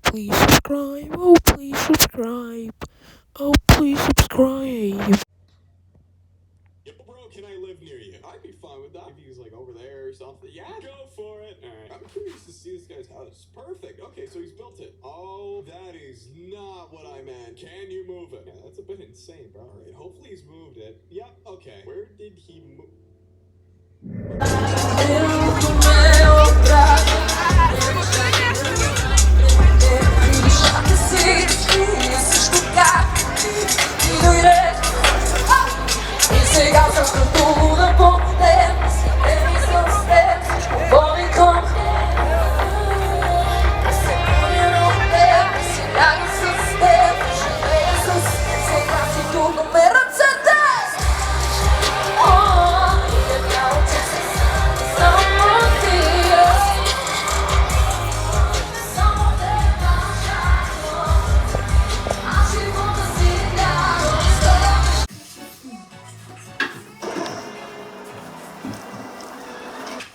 please subscribe. Oh, please subscribe. Oh, please subscribe. Yo, bro, can I live near you? I'd be fine with that. If he was like over there or something. Yeah, go for it. All right. I'm curious to see this guy's house. Perfect. Okay, so he's built it. Oh, that is not what I meant. Can you move it? Yeah, that's a bit insane, bro. All right, hopefully he's moved it. Yep, okay. Where did he move?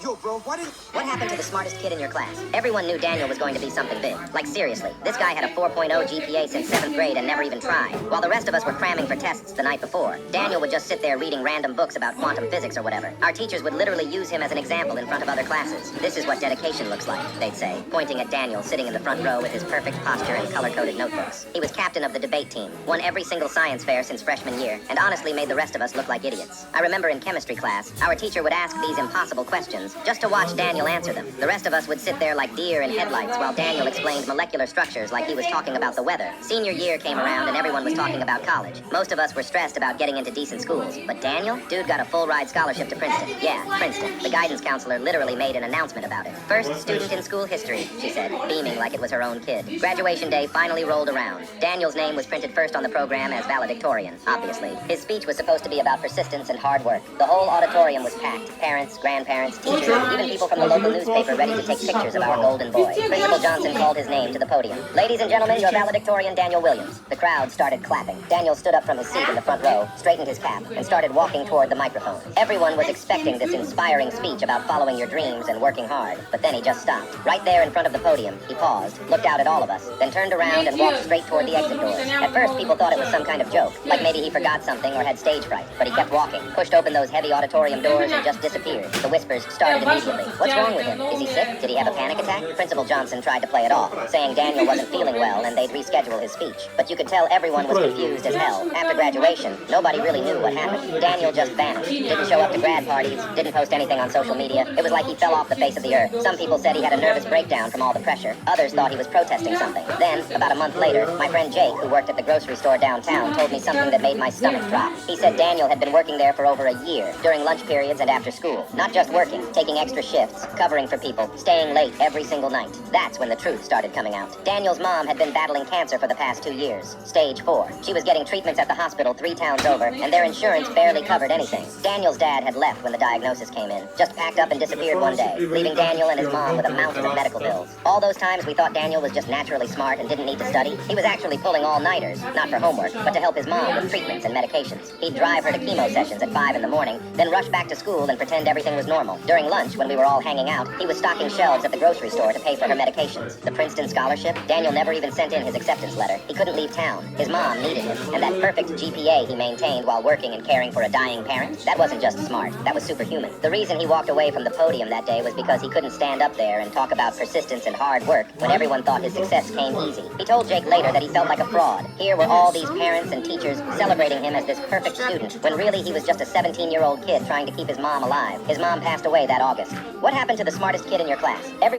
Yo, bro, what happened to the smartest kid in your class? Everyone knew Daniel was going to be something big. Like, seriously, this guy had a 4.0 GPA since 7th grade and never even tried. While the rest of us were cramming for tests the night before, Daniel would just sit there reading random books about quantum physics or whatever. Our teachers would literally use him as an example in front of other classes. This is what dedication looks like, they'd say, pointing at Daniel sitting in the front row with his perfect posture and color-coded notebooks. He was captain of the debate team, won every single science fair since freshman year, and honestly made the rest of us look like idiots. I remember in chemistry class, our teacher would ask these impossible questions just to watch Daniel answer them. The rest of us would sit there like deer in headlights while Daniel explained molecular structures like he was talking about the weather. Senior year came around and everyone was talking about college. Most of us were stressed about getting into decent schools. But Daniel? Dude got a full ride scholarship to Princeton. Yeah, Princeton. The guidance counselor literally made an announcement about it. First student in school history, she said, beaming like it was her own kid. Graduation day finally rolled around. Daniel's name was printed first on the program as valedictorian, obviously. His speech was supposed to be about persistence and hard work. The whole auditorium was packed. Parents, grandparents, teachers, even people from the local newspaper ready to take pictures of our golden boy. Principal Johnson called his name to the podium. Ladies and gentlemen, your valedictorian, Daniel Williams. The crowd started clapping. Daniel stood up from his seat in the front row, straightened his cap, and started walking toward the microphone. Everyone was expecting this inspiring speech about following your dreams and working hard, but then he just stopped. Right there in front of the podium, he paused, looked out at all of us, then turned around and walked straight toward the exit doors. At first, people thought it was some kind of joke, like maybe he forgot something or had stage fright, but he kept walking, pushed open those heavy auditorium doors and just disappeared. The whispers started immediately. What's wrong with him? Is he sick? Did he have a panic attack? Principal Johnson tried to play it off, saying Daniel wasn't feeling well and they'd reschedule his speech. But you could tell everyone was confused as hell. After graduation, nobody really knew what happened. Daniel just vanished. Didn't show up to grad parties, didn't post anything on social media. It was like he fell off the face of the earth. Some people said he had a nervous breakdown from all the pressure. Others thought he was protesting something. Then, about a month later, my friend Jake, who worked at the grocery store downtown, told me something that made my stomach drop. He said Daniel had been working there for over a year, during lunch periods and after school. Not just working, taking extra shifts, covering for people, staying late every single night. That's when the truth started coming out. Daniel's mom had been battling cancer for the past 2 years, stage 4. She was getting treatments at the hospital 3 towns over, and their insurance barely covered anything. Daniel's dad had left when the diagnosis came in, just packed up and disappeared one day, leaving Daniel and his mom with a mountain of medical bills. All those times we thought Daniel was just naturally smart and didn't need to study, he was actually pulling all-nighters, not for homework, but to help his mom with treatments and medications. He'd drive her to chemo sessions at 5 in the morning, then rush back to school and pretend everything was normal. During lunch, when we were all hanging out, he was stocking shelves at the grocery store to pay for her medications. The Princeton scholarship, Daniel never even sent in his acceptance letter. He couldn't leave town. His mom needed him. And that perfect GPA he maintained while working and caring for a dying parent, that wasn't just smart. That was superhuman. The reason he walked away from the podium that day was because he couldn't stand up there and talk about persistence and hard work when everyone thought his success came easy. He told Jake later that he felt like a fraud. Here were all these parents and teachers celebrating him as this perfect student, when really he was just a 17-year-old kid trying to keep his mom alive. His mom passed away that August. What happened to the smartest kid in your class?